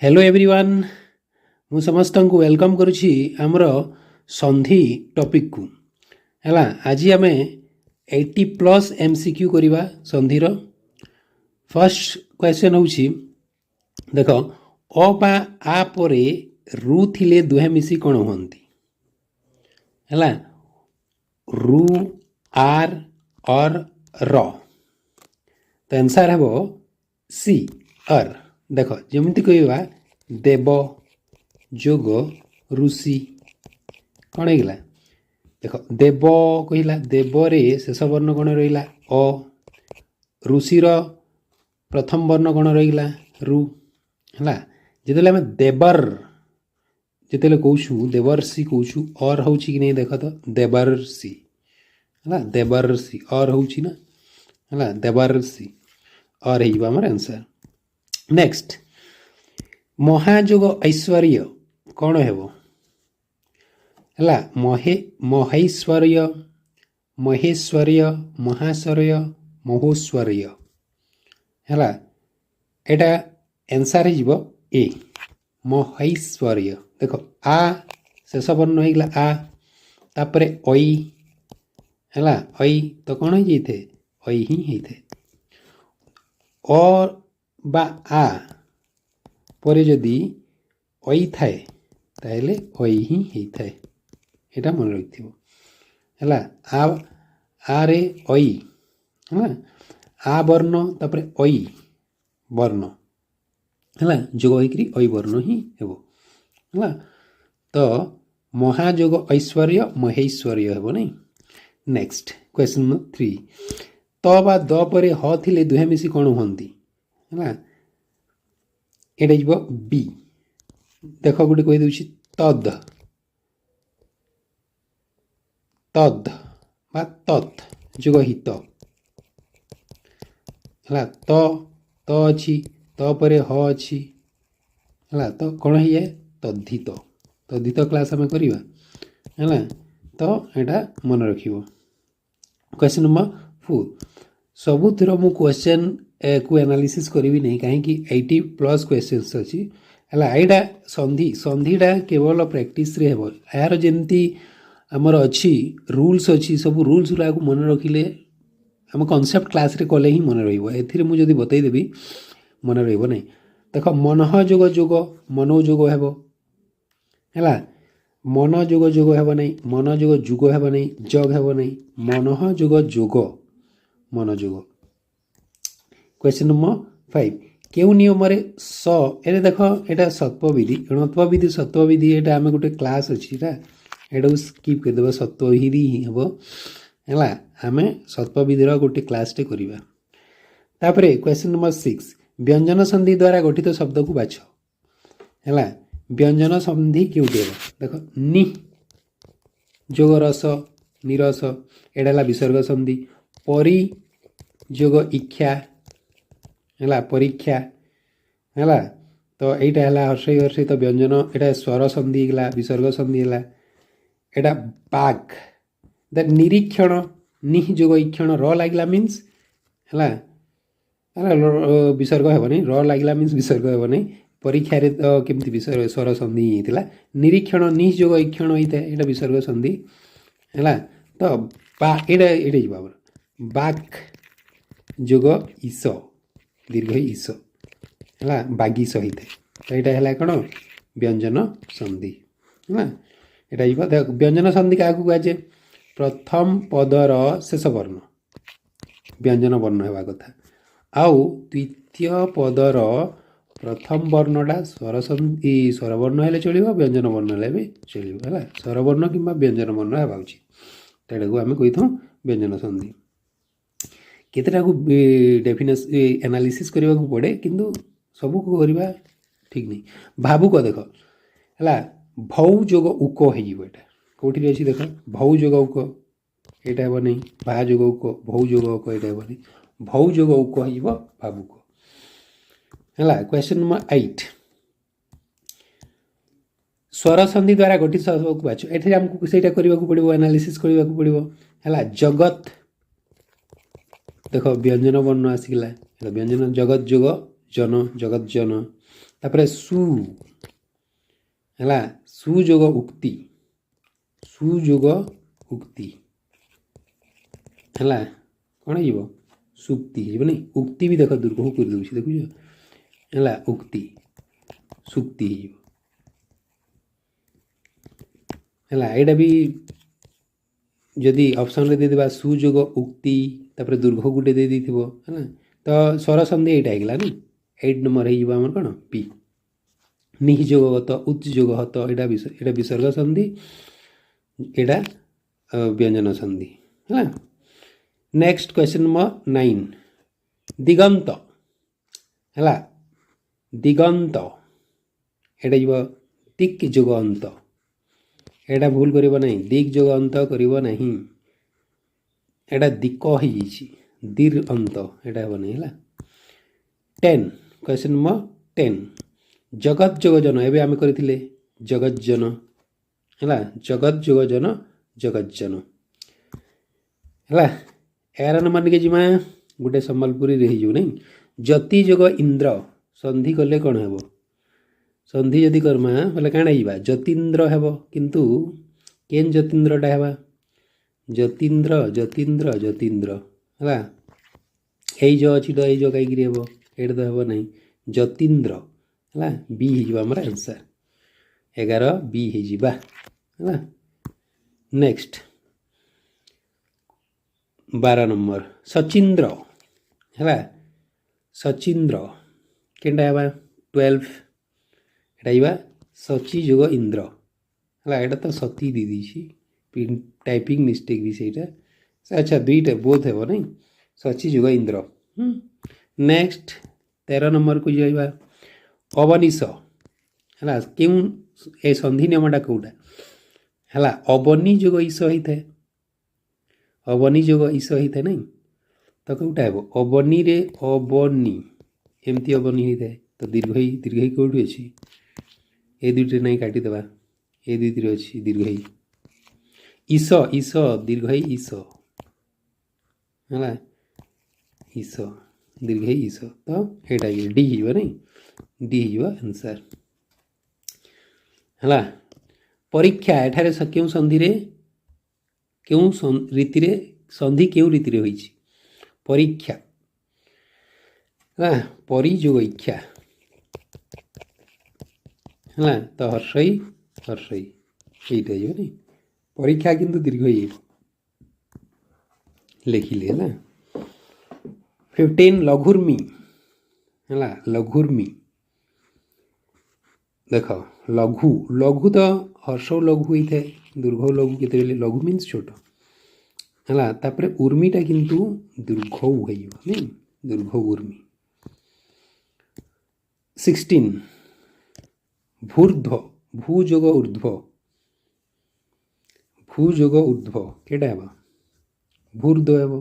Hello everyone मु समस्त को वेलकम करुछि हमर संधि टॉपिक को हैला आज आम 80 प्लस एमसीक्यू करिवा संधिर फर्स्ट क्वेश्चन होछि देख अ बा आ परे रु थिले दुहे मिसी कोन होंती हैला रु आर और र तो आंसर हेबो सी अर देख जमिति कहवा देव जोग ऋषि कौन है देख देव कहला देवरे शेष वर्ण कौन रहा अ ऋषिर प्रथम वर्ण कौन रहा रु है जिते आम देवर जिते कौशु देवर्षि कौशु और हूँ कि नहीं देख तो देवर्षि है देवर्षि और हूँ ना है देवर्षि और आमर आंसर नेक्स्ट महाजोग ऐश्वर्य कौन हेबो है महेश्वर्य महेश्वर्य महाश्वर्य महोश्वर्य है एटा आंसर हो ए महेश्वर्य देख आ शेष वर्ण होगा आ तापर ऐ है ऐ तो कौन हो जाए ऐ ही होता और बा आ परे जदि ऐ थाए ताहले ऐ ही होता है यहाँ मन रखिथि है आ रे ऐ है आ वर्ण तापर ऐ वर्ण है जोग होकर ऐ वर्ण ही हेबो है तो महाजोग ऐश्वर्य महेश्वर्य हेबो नहीं। नेक्स्ट क्वेश्चन नंबर 3 त बा द परे ह थिले दुहे मिसी कोन होंती है एटा जीव बी देख गोटे कही दूसरी तद तद बा तत् जोग हित है त अच्छी त परे ह अच्छी है तो कौन है तद्धित तद्धित क्लास आम करवा है तो यहाँ मन रख क्वेश्चन नंबर 4 सबुतिर मु क्वेश्चन को एनालिसिस करी नहीं कहीं 80 प्लस क्वेश्चंस अच्छी है एटा संधि संधिटा केवल प्रैक्टिस रे हेबो यार जेमती हमर अच्छी रूल्स अच्छी सब रूल्स गुरा को मन रखिले हम कॉन्सेप्ट क्लास रे कले ही मन रहिबो एथिरे मु जदी बतई देबी मन रहिबो नहीं देख मनः जोग जोग मनो जोग हेबो है मन जोग जोग हेबो नहीं मन जोग जुग हेबो नहीं जग हेबो नहीं मनः जोग जोग मन जोग। क्वेश्चन नंबर 5 केउ नियम रे स ए देख एटा सत्व विधि ऋणत्व विधि सत्व विधि एटा आमे गोटे क्लास अछि रा एटा स्किप कर देबो सत्व विधि ही हेबो हैला आमे सत्व विधि रो गोटे क्लास टे करिवा तापरे क्वेश्चन नंबर 6 व्यंजन संधि द्वारा गठित शब्द को बाछ हैला व्यंजन संधि केउटी हेबो देख नि जोग रस निरस एडाला विसर्ग संधि परि जोग इच्छा है परीक्षा है तो यहाँ है हर्षई हर्षई तो व्यंजन यहाँ स्वर संधि गला विसर्ग संधि है यहाँ बाघ द निरीक्षण निह जोग इक्षण र लगला मीन्स है विसर्ग हे नहीं र लगला मीन्स विसर्ग हे नहीं परीक्षा रे तो केमती विसर्ग स्वर संधि होता निरीक्षण निह जोग इक्षण होता है यहाँ विसर्ग संधि है तो यहाँ बाघ जोग ईश दीर्घ ईश है बागिश होता है तो यहाँ है कौन व्यंजन संधि है यहाँ व्यंजन संधि क्या कहुए प्रथम पदर शेष वर्ण व्यंजन वर्ण होगा कथा आउ द्वितीय पदर प्रथम वर्णटा स्वर संधि स्वर वर्ण है चलो व्यंजन वर्ण है चलो है स्वर वर्ण कि व्यंजन वर्ण होगा उचित तो आम कही था व्यंजन संधि केतेटा को डेफिनेस एनालिसिस करने को पड़े किंतु सब को करवा ठीक नहीं भावुक देख है भौ जोग उक हो कौटी अच्छी देख भौ जोग उक यहाँ हे नहीं भा जोग उक भौ जोग उक यहाँ हे नहीं भौ जोग उक हो भावुक है। क्वेश्चन नंबर 8 स्वर संधि द्वारा गठित शब्द को बाछ एठी हमको सेटा करबा को पड़िबो एनालिसिस करबा को पड़िबो है जगत देख व्यंजन वर्ण आसिगला व्यंजन जगत जोग जन जगत जन तापर सु है सुजोग उक्ति सुजोग उक्ति है कौन हो सुक्ति नहीं उक्ति भी देख दुर्गो कर दूसरी देखुच है उक्ति सुक्ति है भी जदि ऑप्शन रे दे देबा सुजोग उक्ति तापर दुर्घ गुटे दे देथिबो है तो स्वर संधि एटा हेगला नी 8 नंबर हे जीवा हमर कोन पी निहि जोगत उच्च जोगत एटा विसर्ग संधि एटा व्यंजन संधि है। नेक्स्ट क्वेश्चन नंबर 9 दिगंत है दिगंत एटा जीव दिक् जोग अंत एटा भूल करिबो नहीं दिक् जोग अंत करिबो नहीं एटा दिक हो जाइछि दीर अंत एटा हो नहीं है। 10 क्वेश्चन नंबर 10 जगत जोग जन एबे आमे करथिले जगत जन है जगत जोग जन जगत जन है 11 नंबर के जिमा गोटे संबलपुरी रही जो नहीं जति जोग इंद्र संधि कले कौन हेबो संधि जदि करमा बोले काण आइबा जतीन्द्र हेबो किंतु केन जतीन्द्रटा हेबा जतीन्द्र जतीन्द्र जतीन्द्र है एई जो अछि तो एई जो काई गिरी हेबो एड तो हेबो नहीं जतीन्द्र है बी ही जीवा हमर आंसर 11 बी ही जीवा है। नेक्स्ट 12 नंबर सचिंद्र है सचिंद्र केनटा हेबा 12 एटा सची जोग इंद्र है एटा तो सती दी दी टाइपिंग मिस्टेक भी सहीटा अच्छा दुईटा बोध हे नहीं सची जोग इंद्र। नेक्स्ट 13 नंबर को जाइबा अवनीश है क्यों ए संधि नियमटा कौटा है अवनी जोग ईश होता है अवनी जोग ईश होता है नहीं तो कौटा हे अवनी रे अवनी एमती अवनी होता है तो दीर्घई कौटी अच्छी ए दुईटे नहीं काटिदेवा ए दुईटे अच्छी दीर्घई ईश ईश दीर्घई ईश है ईश दीर्घई ईश तो यहाँ डी हो नहीं डी हो आंसर है। परीक्षा एठारे क्यों संधि रे क्यों रीति रे संधि क्यों रीति रे होइछि परीक्षा है परिजोग इच्छा है तो हर्षई हर्षई यहीटा हो नहीं परीक्षा किंतु दीर्घ ही लिखिले है। 15 लघुर्मी है लघुर्मी देख लघु लघु तो हर्ष लघु होता है दुर्घ लघु के लघु मीन्स छोट है तापर उर्मीटा किंतु दीर्घ हो नहीं दीर्घ उर्मी। 16 भूर्ध्व भूजोग ऊर्ध्व भूजोग ऊर्ध्व केटा हेबा भूर्ध्व हेबो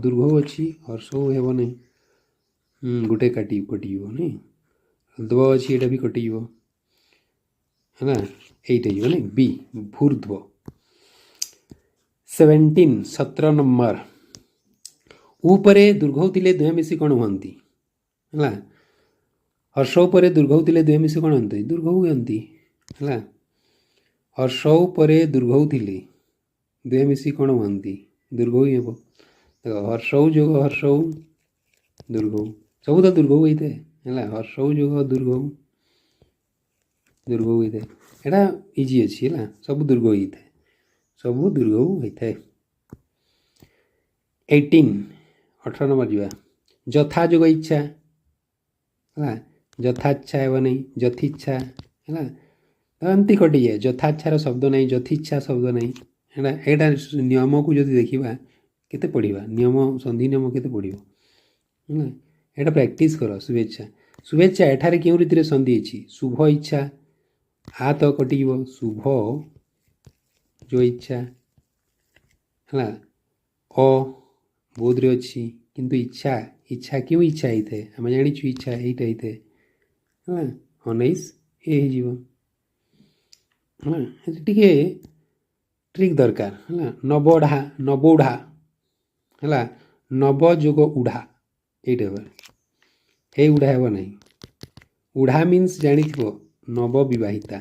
दुर्घ अच्छी हर्ष हेबो नहीं गोटे काटी कटियो नहीं ध्व अच्छी एटा भी कटियो है ना एटा हो नहीं बी भूर्ध्व। 17 नंबर ऊपरे दुर्घ थिले दुहे मिसी कौन हुअंती है हर्ष परे दुर्घ थिले दुहे मिसी कौन हुअंती दुर्घ हुअंती है हर्ष परे दुर्घ थिले दुहे मिसी कौन हुअंती दुर्घ ही हेबो हर्ष जोग हर्ष दुर्घ सब तो दुर्घ होता है हर्ष जोग दुर्घ दुर्घ होता है एटा इजी अच्छी है सब दुर्घ होता है सब दुर्घ होता है। 18 नंबर जीवा जथा जोग इच्छा है जथाच्छा है नहीं जथिच्छा है एमती कटि जाए जथाच्छार शब्द नहीं जथिच्छा शब्द नहीं है यहाँ नियम को जो देखा केते पढ़ा नियम संधि नियम केते पढ़ है यहाँ प्रैक्टिस कर शुभेच्छा शुभेच्छा एठारे क्यों रीति संधि अच्छी शुभ इच्छा आ तो कटि शुभ जो इच्छा है अ बोध रे अच्छी किंतु इच्छा इच्छा क्यों इच्छा होता है आम जाचु इच्छा यहीटा होता है 19 ये है टे ट्रिक दरकार है नबढ़ा नबोढ़ा है नव जोग उढ़ा ये उढ़ा हे नहीं उढ़ा मीन्स जानिथिबो नवविवाहिता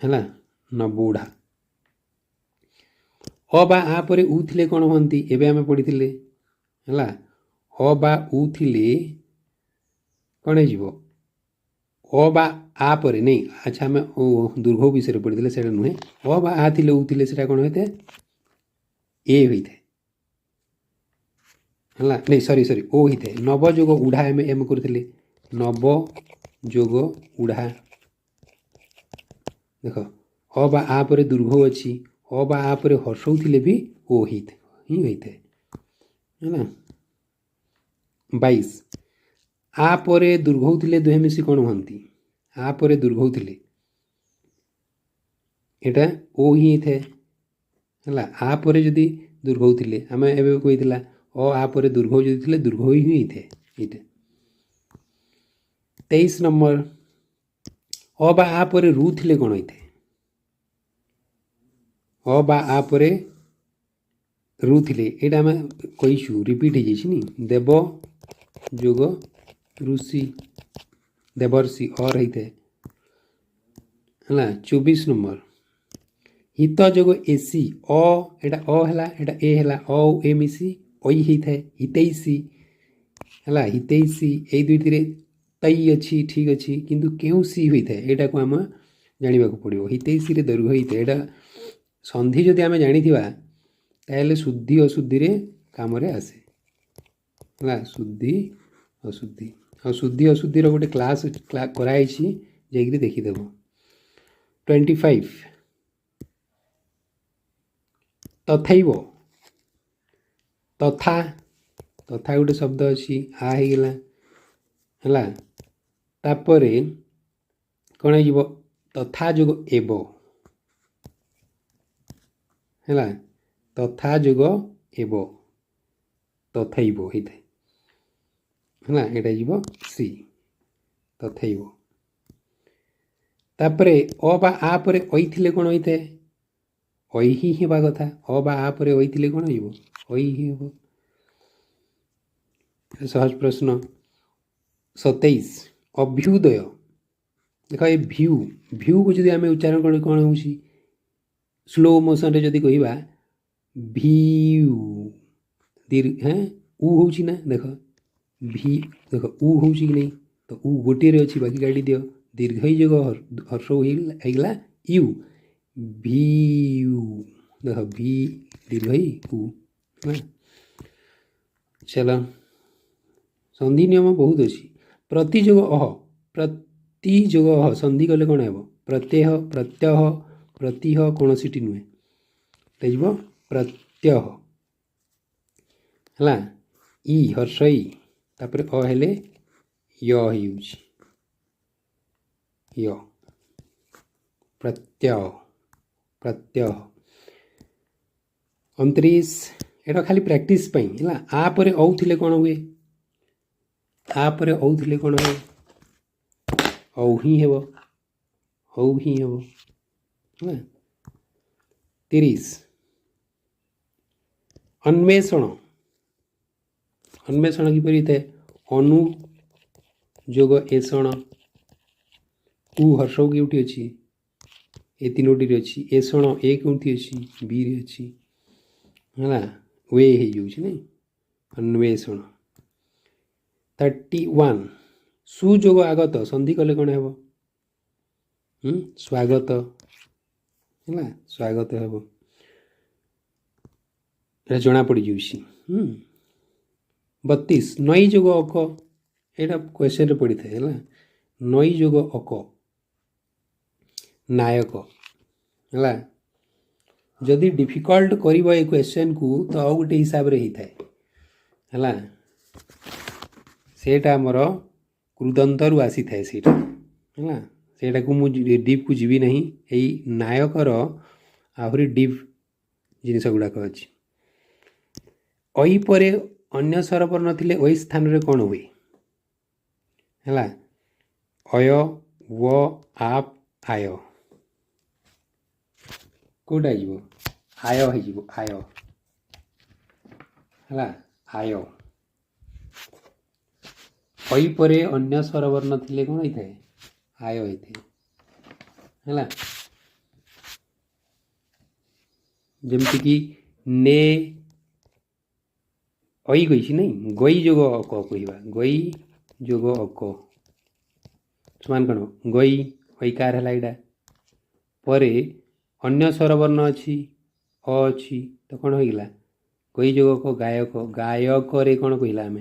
है नवउढ़ा। अ बा आ परे उ थिले कौन हंती एबे आमे पढ़िथिले है अ बा उ थिले कौन हो अ बा आ परे नहीं अच्छा आम दुर्घ विषय पढ़ी से नुहे अ बा आ थिले उ थिले से कौन होते ए होते है नहीं सॉरी सॉरी ओ होते नव जोग उढ़ा एम एम करते नव जोग उढ़ा देख अ बा आ परे दुर्घ अच्छी अ बा आ परे हर्षौ थिले भी ओ ही होते है ना। 22 आ परे दुर्घौ थिले दुहे मिसी कौन हंती आ परे दुर्घौ थिले एटा ओ ही थे है आ परे जदि दुर्घौ थिले आमे एबे कहितला ओ आ परे दुर्घौ जदि थिले दुर्घौ ही थे एटा। 23 नंबर अ बा आ परे रु थिले कौन होते अ बा आ परे रु थिले एटा आमे कहिछु रिपीट हो जाइछि नी देव जोग ऋषि देवर्षि और होते है। 24 नंबर हित जोग एसी अ एटा अ है एटा ए है अ ए मिसी ओई होता है हितैषी है हितैषी ये दुईटी तई अच्छी ठीक अच्छी किंतु क्यों सी होता है यहाँ को आम जानवा पड़ो हितैषी दीर्घ होता है यहाँ संधि जदि आम जानिथिबा ताहले शुद्धि अशुद्धि रे काम रे आसे है शुद्धि अशुद्धि और शुद्धि अशुद्धि गोटे क्लास कराई जाकि देखीदेव। 25 तथैव तथा तथा गोटे शब्द अच्छी आ होगला है तापर कौन हो तथा जोग एव है तथा जोग एव तथैव होता है यहाँ जीव सी तथैव तापर अ बा आ परे ओई थिले कौन होता है ओई ही हेबा कथा अ बा आ परे ओई थिले कौन हो ओई ही हेब। सहज प्रश्न 27 अभ्युदय देख ये भ्यू भ्यू को जब आम उच्चारण कर कौन हो स्लो मोशन रे जदि कहवा भ्यू दीर्घ हाँ उ हो ना देख भी देख उ हो कि नहीं तो उ गोटे अच्छी बाकी गाड़ी दियो दीर्घ ही जोग हर्ष होगा यू भ्यू देख भी दीर्घ ही उ चलो संधि नियम बहुत अच्छी प्रति जोग अह प्रति जोग अह संधि कले कौन हो प्रत्यय प्रत्यय प्रतिह कौन सीटी नुहे जीव प्रत्यय है ई हर्षई तापर अ हेले य प्रत्यय प्रत्यय। 29 एटा खाली प्रैक्टिस है आ परे औ थिले कौन हुए आ परे औ थिले कौन हे औ ही हेब औ ही हेब है। 30 अन्वेषण अन्वेषण किपरि थे अनु जोग एषण उ हर्ष केउठी अच्छी ए तीनोटी अच्छी एषण ए केउठी अच्छी बी रे अच्छी है वे हो जाऊँ नहीं अन्वेषण। 31 सुजोग आगत संधि कले कौन हेब स्वागत है स्वागत हेब जना पड़ जाऊँ। 32 नई जोग अक यहाँ क्वेश्चन पड़ी था है नई जोग अक नायक है जदि डिफिकल्ट कर क्वेश्चन को तो आउ गोटे हिसाब से होता है सेटा आमर कृदंतर आसी थाए सेटा है सेटा को मुझे डीप को जीवी नहीं यही नायकर आहरी डीप जिनस गुड़ाक अच्छी अई परे अन्य स्वरपर नथिले ओई स्थान रे कौन हुए है अय व आप आय कौटा हो आय हो आय है आय ऐ परे अन्य स्वरवर्ण थिले कौन होता है आय होता है जमती कि ने ऐ कही नहीं गई जोग अक कहवा गई जोग अक समान कौन गई ऐकार है यहाँ परे अन्य स्वरवर्ण अच्छी अ अच्छी तो कौन होगा गई जोग अक गायक गायक रे कौन कहला आम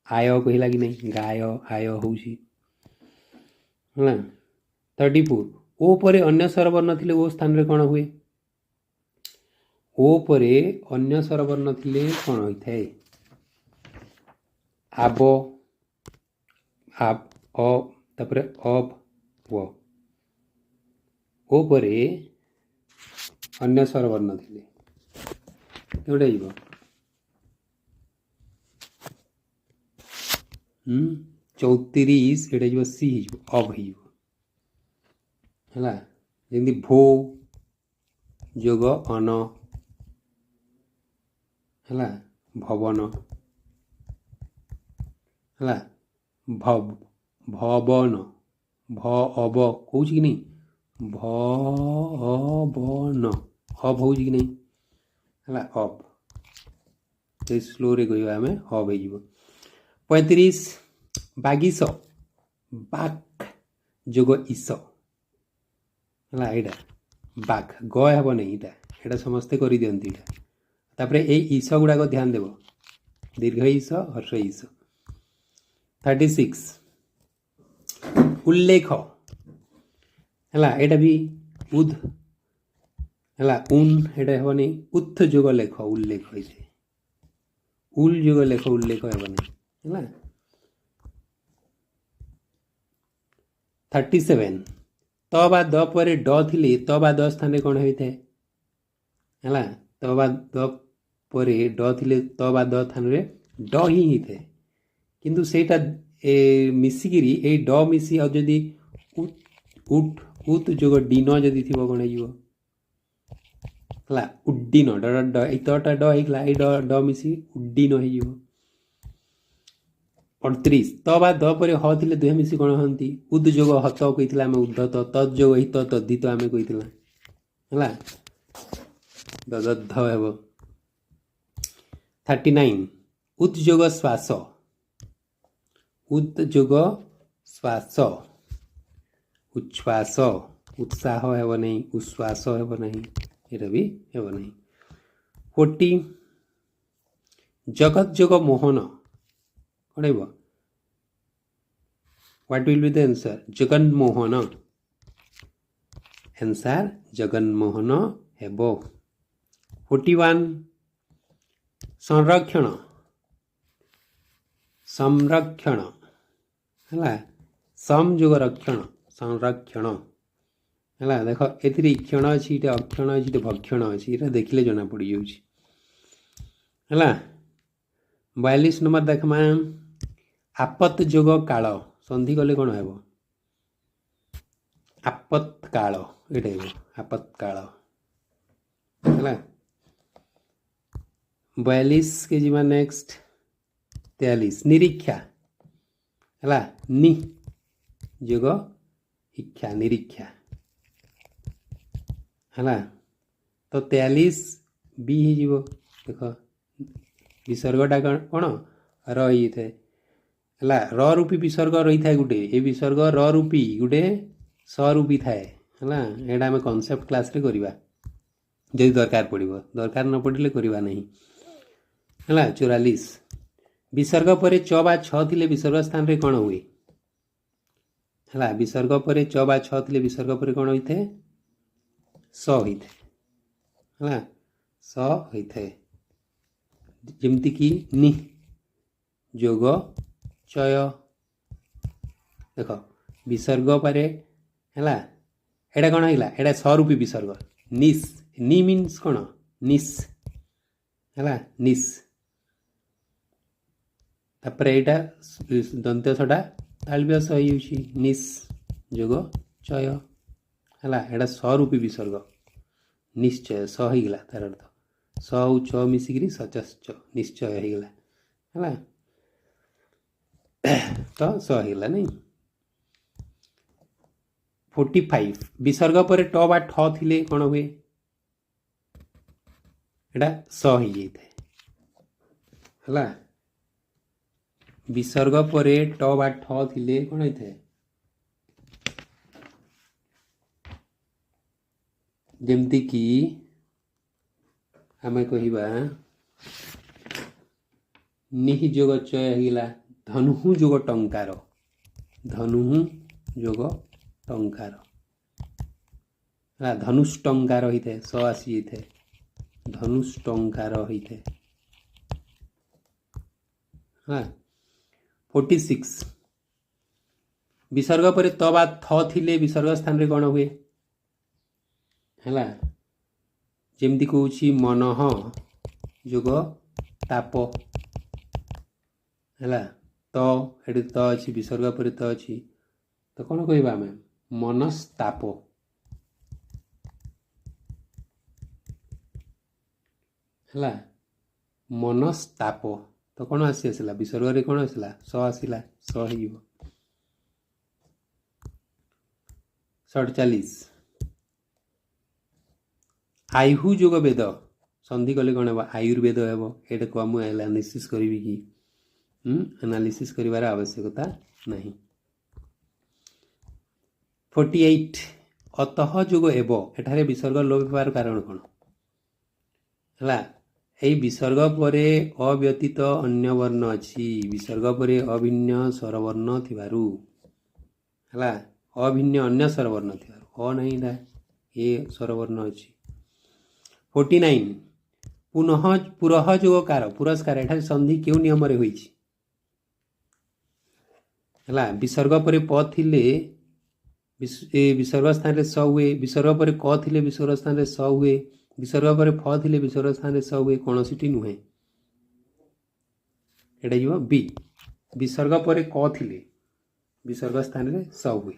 आय कहला कि नहीं गाय आय हूँ 34 ओ परे अन्य स्वरवर्ण थिले ओ स्थान रे कौन हुए ओ परे अन्य स्वरवर्ण थिले कौन होता है आब आप अ तापर अप व ओ परे अन्य स्वरवर्ण थिले केउडा जीव 34 एटा जीव सी जीव अब जीव हला जेंति भो जोग अन हला भवन हला भव भवन भ अब कहूँ कि नहीं भवन अब हूँ कि नहीं हला अब तो स्लो रे कहवा आम अब हो 35 बागिस बाक जोग इस है यहाँ बाघ ग हे नहीं यहाँ समस्ते कर दिखती तापर ये ईस गुड़ाक ध्यान देव दीर्घ ईस हर्ष ईस 36 उल्लेख है यहाँ भी उद है उन यहाँ हे नहीं उत् जोग लेख उल्लेख उल जोग लेख उल्लेख हे नहीं है 37 त बा द पर ड थिले त बा द स्थान कौन होता है त बा द पर ड थिले त बा द स्थान रे ड ही होता है किंतु सेटा मिसिकी ए ड मिसी आ जदि उट उत जोग डिन जदि थी कौन हो उड्डीन तटा ड होगा ड मिसी उड्डीन हो 38 त बा द पर ह थिले दुहे मिसी कौन हंती उद जोग हत कही आम उद्धत तद जोग हित तद्धित आम कही है ददध हे 39 उत जोग श्वास उत जोग श्वास उच्छ्वास उत्साह हे नहीं उश्वास हे नहीं ये भी हे नहीं 40 जगत जोग मोहन कौन हो What will be the answer? Jagan Mohana. Answer Jagan Mohana हेबो 41 संरक्षण संरक्षण है सम जोग रक्षण संरक्षण है देख ए क्षण अच्छी अक्षण अच्छी भक्षण अच्छी ये देखिले जना पड़ जाए 42 नंबर देखमा आपत जोग काल संधि कले कौन हे आपत्काल ये आपत्काल है 42 के जीवा नेक्स्ट 43 निरीक्षा है नि जोग इच्छा निरीक्षा है तो 43 बी हो देख विसर्गटा कौन रही थे है र रूपी विसर्ग रही था गोटे ये विसर्ग र रूपी गोटे स रूपी थाए है यहाँ आम कनसेप्ट क्लास रे करवा जदि दरकार पड़ो दरकार न पड़े करवा नहीं है 44 विसर्ग पर च बा छ थिले विसर्ग स्थान रे कौन हुए है विसर्ग पर च बा छ थिले विसर्ग पर कौन होता है स होता है स होता है जमती कि नि जोग चय देख विसर्ग पर है एटा कौन है एटा स्वरूपी विसर्ग निस नि मीन्स कौन निस है निस तापर एटा दंत सटा तालव्य स निस जोग चय है एटा स्वरूपी विसर्ग निश्चय स होगा तार अर्थ स छ मिसिकी सच निश्चय होगा है तो स होगा नहीं। 45 विसर्ग पर ट बा ठ थिले कौन हुए एटा स हो जाए है विसर्ग पर ट बा ठ थिले कौन होता है जमती कि आम कहवा निह जोग चय होगा धनु जोग टंकार धनु जोग टंकार धनुष टंकार होता है स आसी जाए धनुष टंकार होता है हाँ 46 विसर्ग पर त बा थ थिले विसर्ग स्थान रे कौन हुए है जमती कौन मनः जोग ताप है तो ये त अच्छी विसर्ग पर त अच्छी तो कौन कहवा आम मनस्ताप है मनस्ताप तो कौन आसला विसर्ग रे कौन आसला स आसला स हो 47 आयु जोग वेद संधि कले कौन हम आयुर्वेद हम ये को मुझे एनालिसिस करी कि एनालिसिस करिवार आवश्यकता नहीं। 48 अतः जोग एव एठारे विसर्ग लोपार कारण कौन है यही विसर्ग पर अव्यतीत अन्य वर्ण अच्छी विसर्ग पर अभिन्न स्वरवर्ण थिबारु है अभिन्न अन्य स्वरवर्ण थिबारु अ नहीं ये स्वरवर्ण अच्छी। 49 पुनः पुरह जोग कार पुरस्कार एठारे संधि क्यों नियम रे होई छी है विसर्ग पर प थिले विसर्ग स्थान रे स हुए विसर्ग पर क थिले विसर्ग स्थान रे स हुए विसर्ग पर फ थिले विसर्ग स्थान रे स हुए कौन सीटी नुहे एटा जीव बी विसर्ग पर क थिले विसर्ग स्थान रे स हुए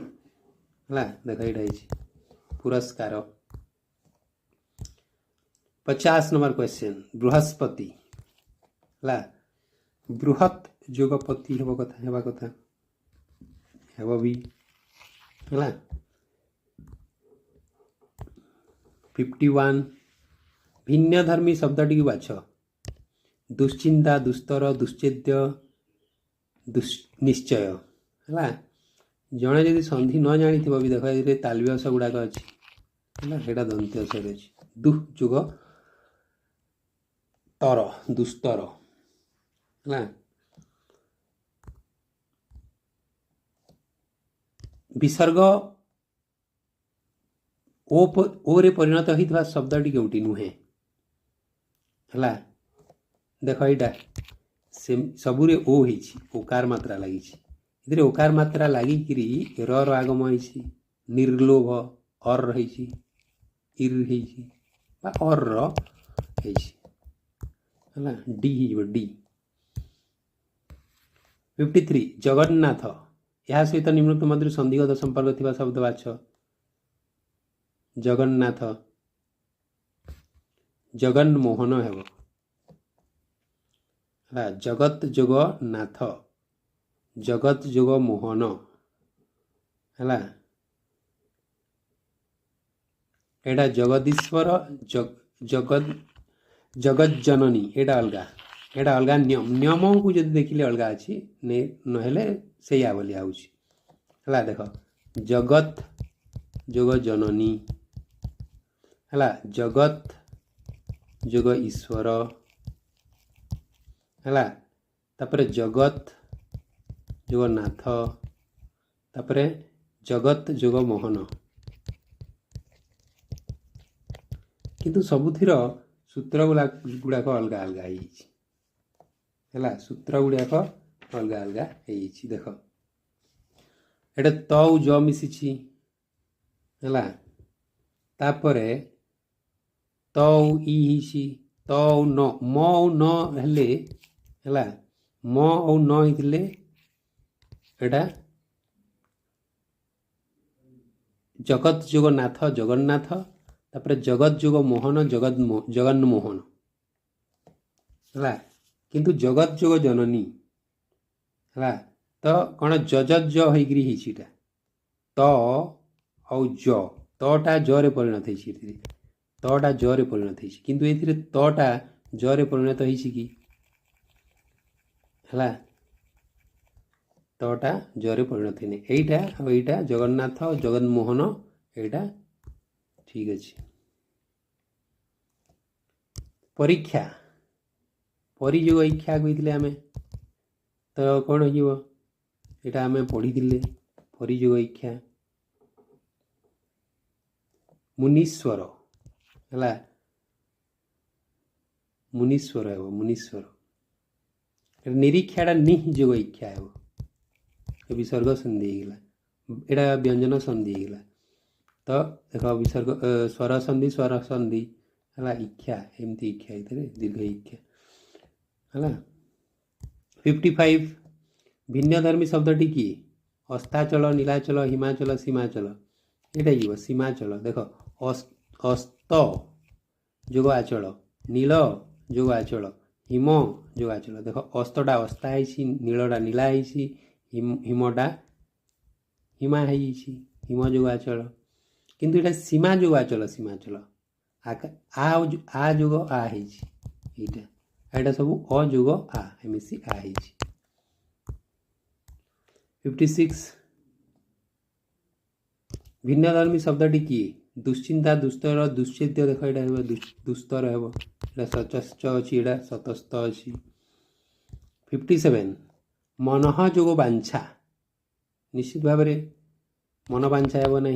है देख ये पुरस्कार। 50 नंबर क्वेश्चन बृहस्पति है बृहत जोगपति हेबा कथा हेब भी है 51 भिन्न धर्मी शब्दटी बाछ दुश्चिंता दुस्तर दुश्चेद्य निश्चय है जड़े जदि संधि न जानी भी देख ये तालव्यस गुड़ाक अच्छी है दंत्यस अच्छी दुह जुग तर दुस्तर है विसर्ग ओ रे परिणत होता शब्दटी केउटी नुहे है देख यहाँ सबुरे ओ होती ओकार मात्रा लगी ओकार मात्रा लगिकी र आगम होती निर्लोभ अर रही इर अर है डी डी। 53 जगन्नाथ यह सहित निम्नलिखित मध्य संधिगत संपर्क थिबा शब्द बाछ जगन्नाथ जगन मोहन हेब जगत जोग नाथ जगत जोग मोहन है एटा जगदीश्वर जगत जगत जननी एटा अलग नियम को जब देखिले अलग अच्छी नहेले से बोली है देख जगत जोग जननी है जगत जोग ईश्वर है तापर जगत जोग नाथ तापर जगत जोग मोहन किंतु सबुथिर सूत्र गुड़ाक अलग अलग है सूत्र गुड़ाक अलग अलग देख ये तौ ज मिसी है तापर तौ ई तौ न म न हेले है म औ न होते एटा जगत जोग नाथ जगन्नाथ तापर जगत जोग मोहन जगन मोहन है किंतु जगत जोग जननी है तो तो कौन जज होइकरी हिचीटा तो आउ तटा जरे परिणत होइछि तटा जरे परिणत होइछि किंतु एथिरे तटा जरे परिणत होइछि कि हला तटा जरे परिणत होइने एइटा आ एइटा जगन्नाथ जगन्मोहन एइटा ठीक अछि। परीक्षा परियोग इच्छा कहिथिले आमे तो कौन हो यहाँ आम पढ़ी परियोग इच्छा मुनीश्वर है मुनीश्वर है मुनीश्वर निरीक्षाटा निह जोग इच्छा है विसर्ग संधि एटा व्यंजन संधि तो देख विसर्ग स्वर संधि है इच्छा एमती इच्छा दीर्घ इच्छा है। 55 भिन्नधर्मी शब्दटी किए अस्ताचल नीलाचल हिमाचल सीमाचल एटा जीव सीमाचल देख अस्त जोग आचल नील जोग आचल हिम जोग आचल देख अस्तटा अस्ता है नीलटा नीला है हिमटा हिमा है हिम जोग आचल किंतु एटा सीमा जोग आचल सीमाचल आ जोग आ है एटा सब अଯୋଗ आ एमसी आ है। 56 भिन्नधर्मी शब्दटी किए दुश्चिंता दुस्तर दुश्चेद्य देख यहाँ दुस्तर है सचश्च अच्छी एटा सतस्थ अच्छी। 57 मनः जोग बांछा निश्चित भाव मन बांछा हे ना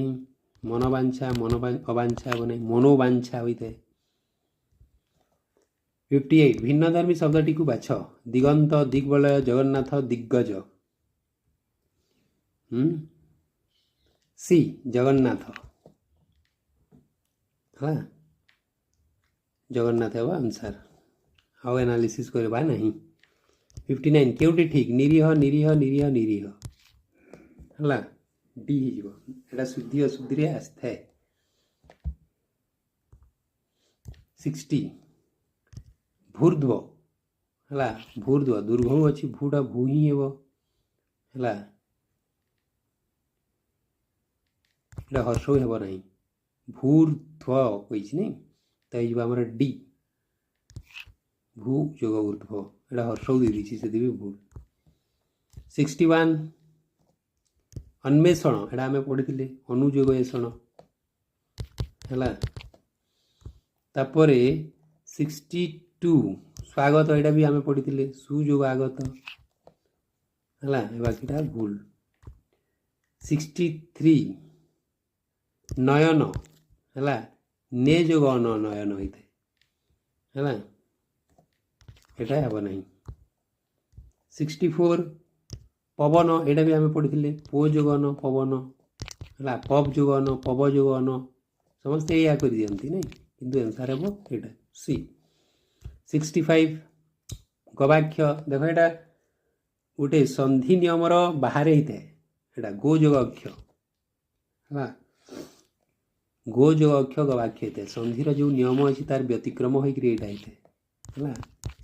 मन बांछा मन अबांछा हे ना मनोबांछा होता है। 58 भिन्नधर्मी शब्दटी को बाछ दिगंत दिग्बलय जगन्नाथ दिग्गज सी जगन्नाथ है जगन्नाथ है आंसर आउ एनालिसिस करवा नहीं। 59 केउटी ठीक निरीह निरीह निरीह निरीह है डी हो शुद्धि अशुद्धि रे आस्था है। 60 भूर्ध्व है भूर्ध्व दुर्घ अच्छी भूटा भू ही है हर्ष हेब ना भूर्ध्व कही नहीं तो ये आमर डी भू जोग ऊर्ध्व एटा हर्ष दे दी से भूल। 61 अन्वेषण एटा आम पढ़ी अनुयोग एषण है। तापर 62 स्वागत एटा भी आम पढ़ी सुयोग आगत है बाकीटा भूल। 63 नयन है ने जोग अन नयन होता है एटा हेब ना। 64 पवन एटा भी आम पढ़ी पो जोग अन पवन है पब जोग अन पब जोग अन समस्ते या कर दिखती नहीं किंतु आंसर हेब एटा सी। 65 गवाक्ष देख एटा गोटे संधि नियमर बाहर होता है गो जोग अक्ष है गो जोग अक्ष गवाक्ष होता है संधिर जो नियम अच्छी तार व्यतिक्रम होकर यहाँ होता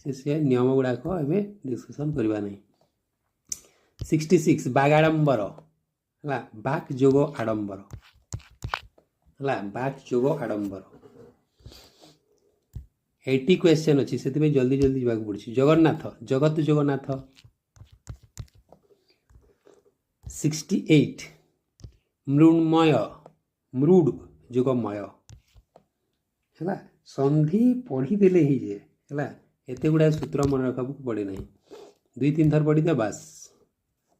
है से नियम गुड़ाक एवं डिस्कसन करवा नहीं। 66 बागाडंबर है बाक जोग आडंबर है बाक जोग आडंबर 80 क्वेश्चन अच्छी से जल्दी जल्दी जावाक पड़ी। जगन्नाथ जगत जगन्नाथ 68 मृण्मय मृड जोगमय है संधि पढ़ीदे ही जे है एत गुड़ा सूत्र मन रखा पड़े ना 2-3 थर पढ़ी बास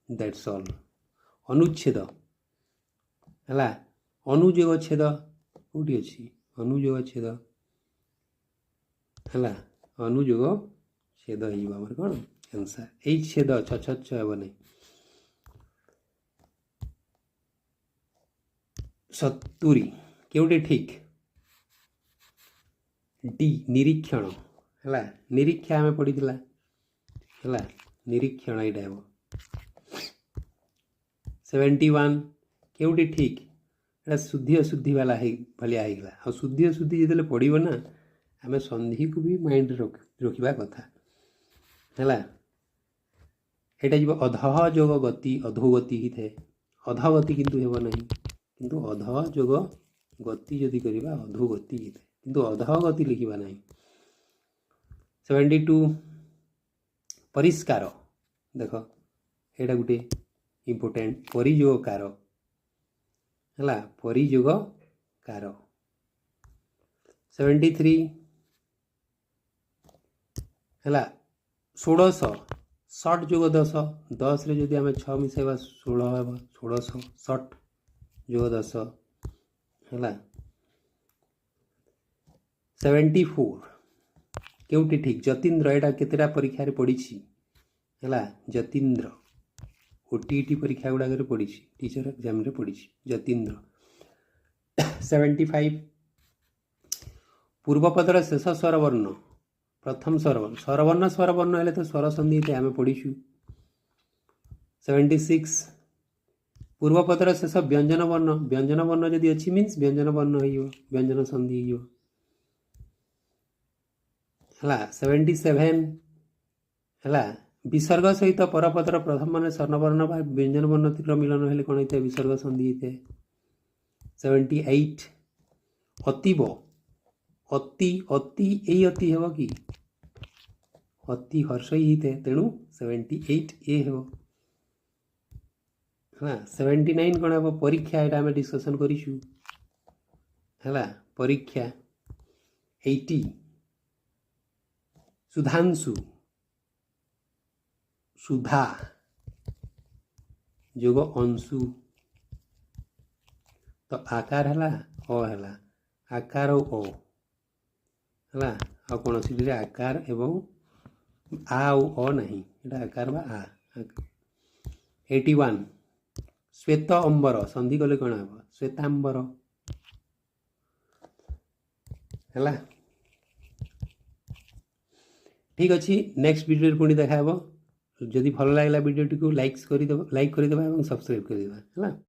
दैट्स ऑल। अनुच्छेद है अनुयोग छेद कौटी अच्छी अनुयोग छेद है अनुयोग छेद हो कौन आंसर यही छेद छछ हे ना। 70 केउटे ठीक डी निरीक्षण है निरीक्षा आम पढ़ी है निरीक्षण यहाँ हे। 71 केउटे ठीक एटा शुद्धि अशुद्धि वाला भाया होगा आ शुद्धि अशुद्धि जो पड़ो ना आम संधि को भी माइंड रखा कथा है ଏଇଟା ଯିବ ଅଧଃ ଯୋଗ ଗତି ଅଧୋଗତି ହିଁ ଥାଏ। ଅଧଗତି କିନ୍ତୁ ହେବ ନାହିଁ, କିନ୍ତୁ ଅଧଃ ଯୋଗ ଗତି ଯଦି କରିବା ଅଧୋଗତି ହିଁ ଥାଏ, କିନ୍ତୁ ଅଧଗତି ଲେଖିବା ନାହିଁ। 72 ପରିଷ୍କାର। ଦେଖ ଏଇଟା ଗୋଟେ ଇମ୍ପୋର୍ଟାଣ୍ଟ ପରିଯୋଗକାର ହେଲା, ପରିଯୋଗକାର। 73 ହେଲା 16 ଷଟ୍ ଯୋଗ 10, 10ରେ ଯଦି ଆମେ 6 ମିଶାଇବା 16 ହେବ, 16 ଷଟ୍ ଯୋଗ 10 ହେଲା। 74 କେଉଁଠି ଠିକ୍? ଯତୀନ୍ଦ୍ର, ଏଇଟା କେତେଟା ପରୀକ୍ଷାରେ ପଡ଼ିଛି ହେଲା, ଯତୀନ୍ଦ୍ର OTET ପରୀକ୍ଷା ଗୁଡ଼ାକରେ ପଡ଼ିଛି, ଟିଚର ଏକ୍ଜାମରେ ପଡ଼ିଛି ଯତୀନ୍ଦ୍ର। 75 ପୂର୍ବପଦର ଶେଷ ସ୍ୱରବର୍ଣ୍ଣ ପ୍ରଥମ ସ୍ୱରବର୍ଣ୍ଣ ସ୍ୱରବର୍ଣ୍ଣ ହେଲେ ତ ସ୍ୱର ସନ୍ଧି ହେଇଥାଏ, ଆମେ ପଢ଼ିଛୁ। 76 ପୂର୍ବପଦର ଶେଷ ବ୍ୟଞ୍ଜନ ବର୍ଣ୍ଣ ଯଦି ଅଛି ମିନ୍ସ ବ୍ୟଞ୍ଜନ ବର୍ଣ୍ଣ ହେଇଯିବ, ବ୍ୟଞ୍ଜନ ସନ୍ଧି ହେଇଯିବ ହେଲା। 77 ହେଲା ବିସର୍ଗ ସହିତ ପରପଦର ପ୍ରଥମ ମାନେ ସ୍ୱର୍ଣ୍ଣବର୍ଣ୍ଣ ବା ବ୍ୟଞ୍ଜନ ବର୍ଣ୍ଣ ତୀବ୍ର ମିଳନ ହେଲେ କ'ଣ ହେଇଥାଏ? ବିସର୍ଗ ସନ୍ଧି ହେଇଥାଏ। 78 ଅତୀବ, ଅତି ଏଇ ଅତି ହେବ କି? ଅତି ହର୍ଷ ହେଇଥାଏ, ତେଣୁ 78 ଏ ହେବ ହେଲା। 79 କ'ଣ ହେବ? ପରୀକ୍ଷା, ଏଇଟା ଆମେ ଡିସ୍କସନ୍ କରିଛୁ ହେଲା, ପରୀକ୍ଷା। 80 ସୁଧାଂଶୁ, ସୁଧା ଯୋଗ ଅଂଶୁ, ତ ଆକାର ହେଲା ଅ ହେଲା, ଆକାର ଓ ହେଲା, ଆଉ କୌଣସିଟିରେ ଆକାର ଏବଂ ଆ ଆଉ ଅ ନାହିଁ, ଏଇଟା ଆକାର ବା ଆ। 81 ଶ୍ଵେତ ଅମ୍ବର, ସନ୍ଧି କଲେ କ'ଣ ହେବ? ଶ୍ଵେତାମ୍ବର ହେଲା। ଠିକ୍ ଅଛି, ନେକ୍ସଟ ଭିଡ଼ିଓରେ ପୁଣି ଦେଖା ହେବ। ଯଦି ଭଲ ଲାଗିଲା ଭିଡ଼ିଓଟିକୁ ଲାଇକ୍ କରିଦେବା ଏବଂ ସବସ୍କ୍ରାଇବ୍ କରିଦେବା ହେଲା।